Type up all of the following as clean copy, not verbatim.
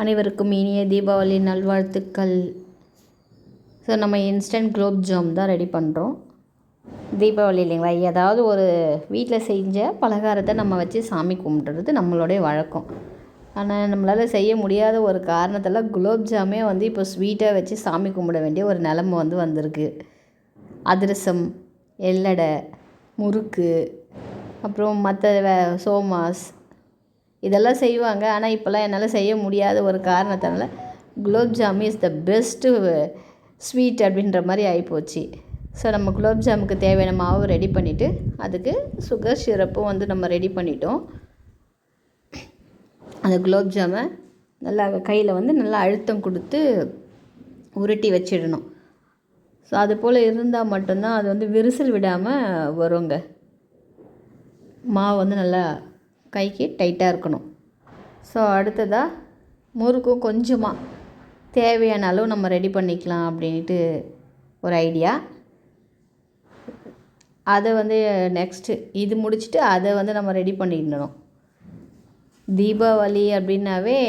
அனைவருக்கும் இனிய தீபாவளி நல்வாழ்த்துக்கள். ஸோ நம்ம இன்ஸ்டன்ட் குலோப் ஜாம் தான் ரெடி பண்ணுறோம். தீபாவளி இல்லைங்களா, ஏதாவது ஒரு வீட்டில் செஞ்ச பலகாரத்தை நம்ம வச்சு சாமி கும்பிட்றது நம்மளுடைய வழக்கம். ஆனால் நம்மளால் செய்ய முடியாத ஒரு காரணத்தில் குலோப் ஜாமே இப்போ ஸ்வீட்டாக வச்சு சாமி கும்பிட வேண்டிய ஒரு நிலமை வந்திருக்கு. அதிரசம், எள்ளடை, முறுக்கு, அப்புறம் மற்ற சோமாஸ் இதெல்லாம் செய்வாங்க. ஆனால் இப்போல்லாம் என்னால் செய்ய முடியாத ஒரு காரணத்தினால gulab jam is the best sweet அப்படின்ற மாதிரி ஆகிப்போச்சு. ஸோ நம்ம குலோப் ஜாமுக்கு தேவையான மாவு ரெடி பண்ணிவிட்டு அதுக்கு சுகர் சிரப்பும் நம்ம ரெடி பண்ணிட்டோம். அந்த குலோப் ஜாமை நல்லா கையில் நல்லா அழுத்தம் கொடுத்து உருட்டி வச்சிடணும். ஸோ அது போல் இருந்தால் மட்டும்தான் அது விரிசல் விடாமல் வருங்க. மாவு நல்லா கைக்கு டைட்டாக இருக்கணும். ஸோ அடுத்ததாக முறுக்கும் கொஞ்சமாக தேவையான அளவு நம்ம ரெடி பண்ணிக்கலாம் அப்படின்ட்டு ஒரு ஐடியா. அதை நெக்ஸ்ட்டு இது முடிச்சுட்டு அதை நம்ம ரெடி பண்ணிடணும். தீபாவளி அப்படின்னாவே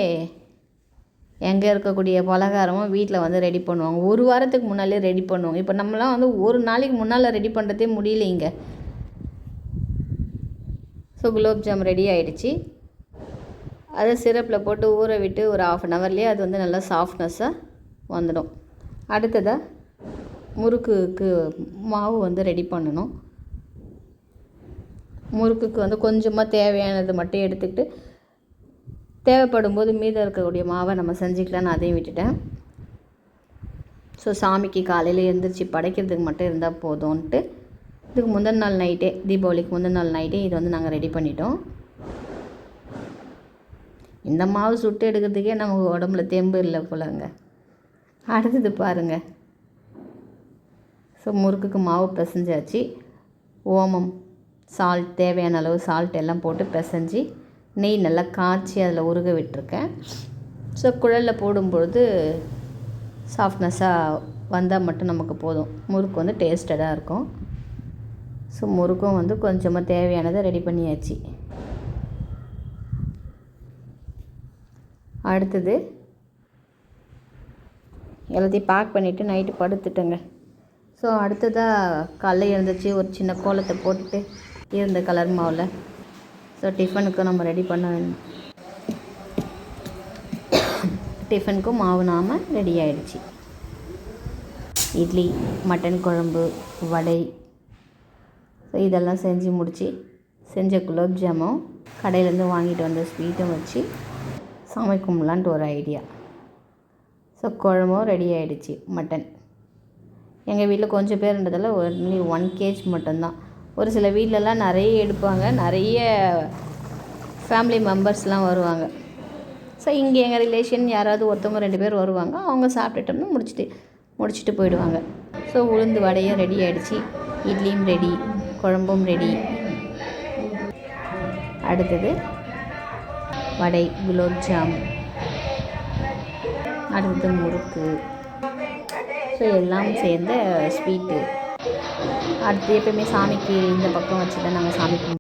எங்கே இருக்கக்கூடிய பலகாரமும் வீட்டில் ரெடி பண்ணுவாங்க. ஒரு வாரத்துக்கு முன்னாலே ரெடி பண்ணுவாங்க. இப்போ நம்மளாம் ஒரு நாளைக்கு முன்னால் ரெடி பண்ணுறதே முடியலைங்க. ஸோ குலோப் ஜாம் ரெடி ஆகிடுச்சு. அதை சிரப்பில் போட்டு ஊற விட்டு ஒரு 1/2 ஹவர்லேயே அது நல்லா சாஃப்ட்னஸ்ஸாக வந்துடும். அடுத்ததாக முறுக்குக்கு மாவு ரெடி பண்ணணும். முறுக்குக்கு கொஞ்சமாக தேவையானது மட்டும் எடுத்துக்கிட்டு தேவைப்படும் போது மீதம் இருக்கக்கூடிய மாவை நம்ம செஞ்சுக்கலான்னு அதையும் விட்டுட்டேன். ஸோ சாமிக்கு காலையில் எழுந்திரிச்சு படைக்கிறதுக்கு மட்டும் இருந்தால் போதும்ன்ட்டு இதுக்கு முந்தின நாள் நைட்டே, தீபாவளிக்கு முந்தின நாள் நைட்டே இது நாங்கள் ரெடி பண்ணிட்டோம். இந்த மாவு சுட்டு எடுக்கிறதுக்கே நமக்கு உடம்புல தெம்பு இல்லை போலங்க. அடுத்தது பாருங்கள். ஸோ முறுக்குக்கு மாவு பிசைஞ்சாச்சு. ஓமம், சால்ட், தேவையான அளவு சால்ட் எல்லாம் போட்டு பிசைஞ்சி நெய் நல்லா காய்ச்சி அதில் உருக விட்டுருக்கேன். ஸோ குழலில் போடும்பொழுது சாஃப்ட்னஸாக வந்தால் மட்டும் நமக்கு போதும். முறுக்கு டேஸ்டடாக இருக்கும். ஸோ முறுக்கும் கொஞ்சமாக தேவையானதை ரெடி பண்ணியாச்சு. அடுத்தது எல்லாத்தையும் பேக் பண்ணிவிட்டு நைட்டு படுத்துட்டேங்க. ஸோ அடுத்ததாக காலைல எழுந்திரிச்சி ஒரு சின்ன கோலத்தை போட்டுட்டு இருந்த கலர் மாவில் ஸோ டிஃபனுக்கு நம்ம ரெடி பண்ண வேணும். டிஃபனுக்கும் மாவு நாம் ரெடி ஆகிடுச்சு. இட்லி, மட்டன் குழம்பு, வடை, ஸோ இதெல்லாம் செஞ்சு முடித்து செஞ்ச குலோப் ஜாமும் கடையிலேருந்து வாங்கிட்டு வந்த ஸ்வீட்டும் வச்சு சாமி கும்பிட்லான்ட்டு ஒரு ஐடியா. ஸோ குழம்பும் ரெடி ஆகிடுச்சு. மட்டன் எங்கள் வீட்டில் கொஞ்சம் பேருன்றதால ஒன்லி 1 kg மட்டும்தான். ஒரு சில வீட்டிலலாம் நிறைய எடுப்பாங்க, நிறைய ஃபேமிலி மெம்பர்ஸ்லாம் வருவாங்க. ஸோ இங்கே எங்கள் ரிலேஷன் யாராவது ஒருத்தவங்க 2 பேர் வருவாங்க. அவங்க சாப்பிட்டுட்டோம்னா முடிச்சுட்டு போயிடுவாங்க. ஸோ உளுந்து வடையும் ரெடி ஆகிடுச்சு. இட்லியும் ரெடி, குழம்பும் ரெடி. அடுத்தது வடை, குலோப் ஜாம், அடுத்தது முறுக்கு, ஸோ எல்லாம் சேர்ந்த ஸ்வீட்டு. அடுத்து எப்போயுமே சாமிக்கு இந்த பக்கம் வச்சு தான் நாங்கள் சாமி